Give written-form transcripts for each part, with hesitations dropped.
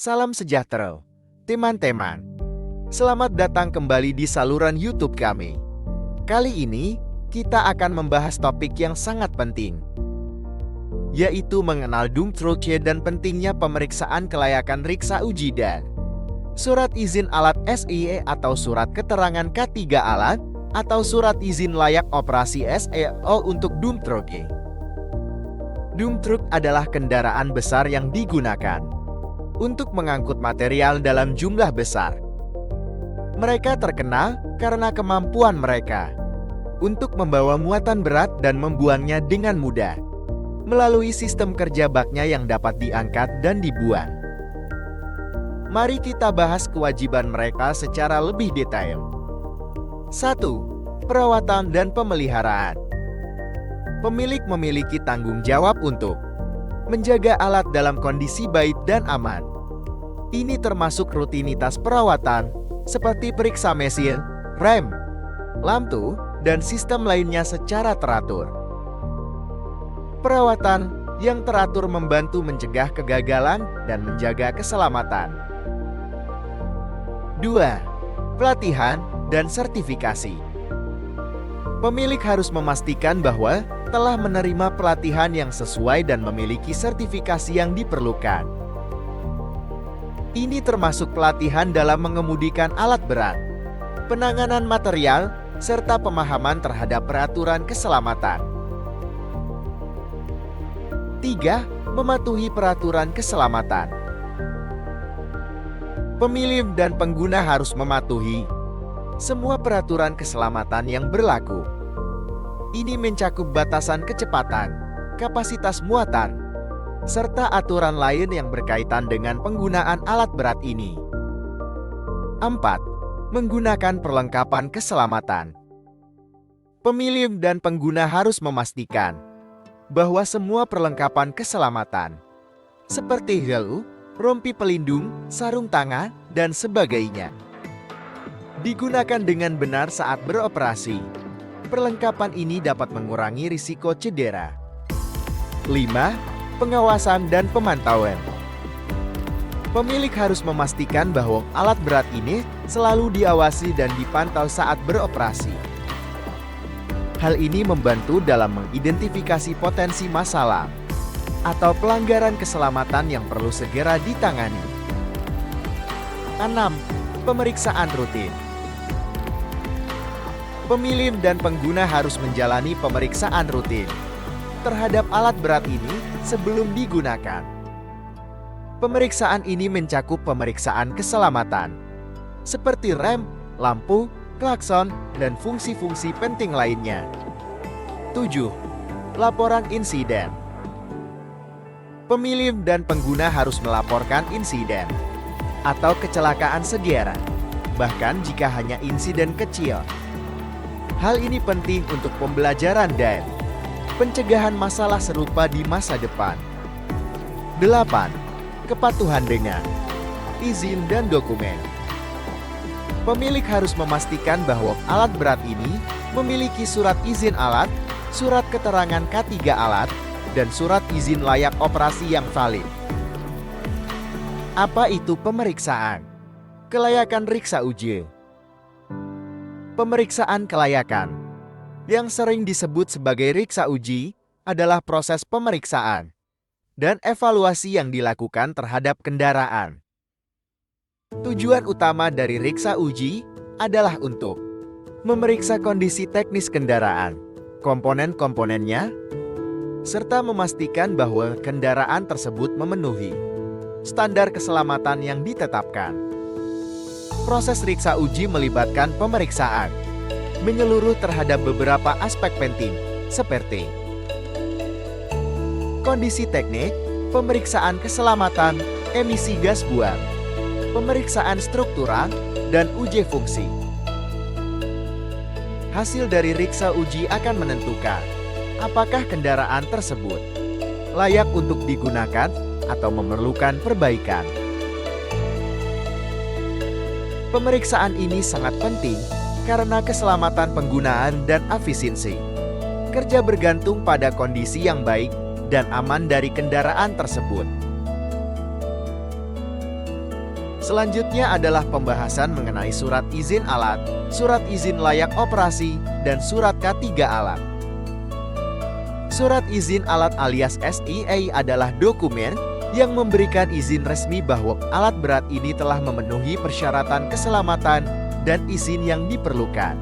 Salam sejahtera, teman-teman. Selamat datang kembali di saluran YouTube kami. Kali ini, kita akan membahas topik yang sangat penting, yaitu mengenal Dumtrokje dan pentingnya pemeriksaan kelayakan Riksa Uji dan Surat Izin Alat SIE atau Surat Keterangan K3 Alat atau Surat Izin Layak Operasi SEO untuk Dumtrokje. Dumtruk adalah kendaraan besar yang digunakan untuk mengangkut material dalam jumlah besar. Mereka terkenal karena kemampuan mereka untuk membawa muatan berat dan membuangnya dengan mudah melalui sistem kerja baknya yang dapat diangkat dan dibuang. Mari kita bahas kewajiban mereka secara lebih detail. 1. Perawatan dan pemeliharaan. Pemilik memiliki tanggung jawab untuk menjaga alat dalam kondisi baik dan aman. Ini termasuk rutinitas perawatan, seperti periksa mesin, rem, lampu, dan sistem lainnya secara teratur. Perawatan yang teratur membantu mencegah kegagalan dan menjaga keselamatan. 2. Pelatihan dan sertifikasi. Pemilik harus memastikan bahwa telah menerima pelatihan yang sesuai dan memiliki sertifikasi yang diperlukan. Ini termasuk pelatihan dalam mengemudikan alat berat, penanganan material, serta pemahaman terhadap peraturan keselamatan. 3. Mematuhi peraturan keselamatan. Pemilik dan pengguna harus mematuhi semua peraturan keselamatan yang berlaku. Ini mencakup batasan kecepatan, kapasitas muatan, serta aturan lain yang berkaitan dengan penggunaan alat berat ini. 4. Menggunakan perlengkapan keselamatan. Pemilik dan pengguna harus memastikan bahwa semua perlengkapan keselamatan, seperti helm, rompi pelindung, sarung tangan, dan sebagainya, digunakan dengan benar saat beroperasi. Perlengkapan ini dapat mengurangi risiko cedera. 5. Pengawasan dan pemantauan. Pemilik harus memastikan bahwa alat berat ini selalu diawasi dan dipantau saat beroperasi. Hal ini membantu dalam mengidentifikasi potensi masalah atau pelanggaran keselamatan yang perlu segera ditangani. 6. Pemeriksaan rutin. Pemilik dan pengguna harus menjalani pemeriksaan rutin terhadap alat berat ini sebelum digunakan. Pemeriksaan ini mencakup pemeriksaan keselamatan, seperti rem, lampu, klakson, dan fungsi-fungsi penting lainnya. 7. Laporan insiden. Pemilik dan pengguna harus melaporkan insiden atau kecelakaan sejarah, bahkan jika hanya insiden kecil. Hal ini penting untuk pembelajaran dan pencegahan masalah serupa di masa depan. 8. Kepatuhan dengan izin dan dokumen. Pemilik harus memastikan bahwa alat berat ini memiliki surat izin alat, surat keterangan K3 alat, dan surat izin layak operasi yang valid. Apa itu pemeriksaan kelayakan Riksa Uji? Pemeriksaan kelayakan, yang sering disebut sebagai Riksa Uji, adalah proses pemeriksaan dan evaluasi yang dilakukan terhadap kendaraan. Tujuan utama dari Riksa Uji adalah untuk memeriksa kondisi teknis kendaraan, komponen-komponennya, serta memastikan bahwa kendaraan tersebut memenuhi standar keselamatan yang ditetapkan. Proses Riksa Uji melibatkan pemeriksaan menyeluruh terhadap beberapa aspek penting, seperti kondisi teknik, pemeriksaan keselamatan, emisi gas buang, pemeriksaan struktural, dan uji fungsi. Hasil dari Riksa Uji akan menentukan apakah kendaraan tersebut layak untuk digunakan atau memerlukan perbaikan. Pemeriksaan ini sangat penting karena keselamatan penggunaan dan efisiensi kerja bergantung pada kondisi yang baik dan aman dari kendaraan tersebut. Selanjutnya adalah pembahasan mengenai surat izin alat, surat izin layak operasi, dan surat K3 alat. Surat izin alat alias SIA adalah dokumen yang memberikan izin resmi bahwa alat berat ini telah memenuhi persyaratan keselamatan dan izin yang diperlukan.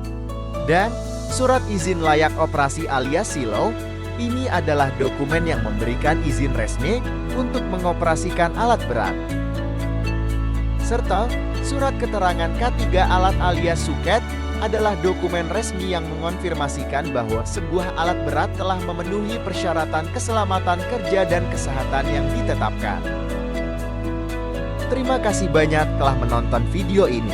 Dan surat izin layak operasi alias SILO, ini adalah dokumen yang memberikan izin resmi untuk mengoperasikan alat berat. Serta surat keterangan K3 alat alias SUKET adalah dokumen resmi yang mengonfirmasikan bahwa sebuah alat berat telah memenuhi persyaratan keselamatan kerja dan kesehatan yang ditetapkan. Terima kasih banyak telah menonton video ini.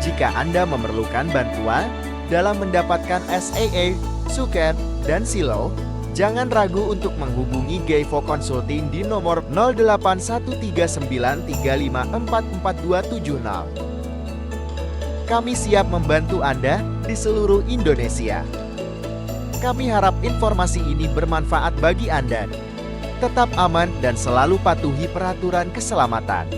Jika Anda memerlukan bantuan dalam mendapatkan SAA, SUKET, dan SILO, jangan ragu untuk menghubungi Geivo Consulting di nomor 081393544270. Kami siap membantu Anda di seluruh Indonesia. Kami harap informasi ini bermanfaat bagi Anda. Tetap aman dan selalu patuhi peraturan keselamatan.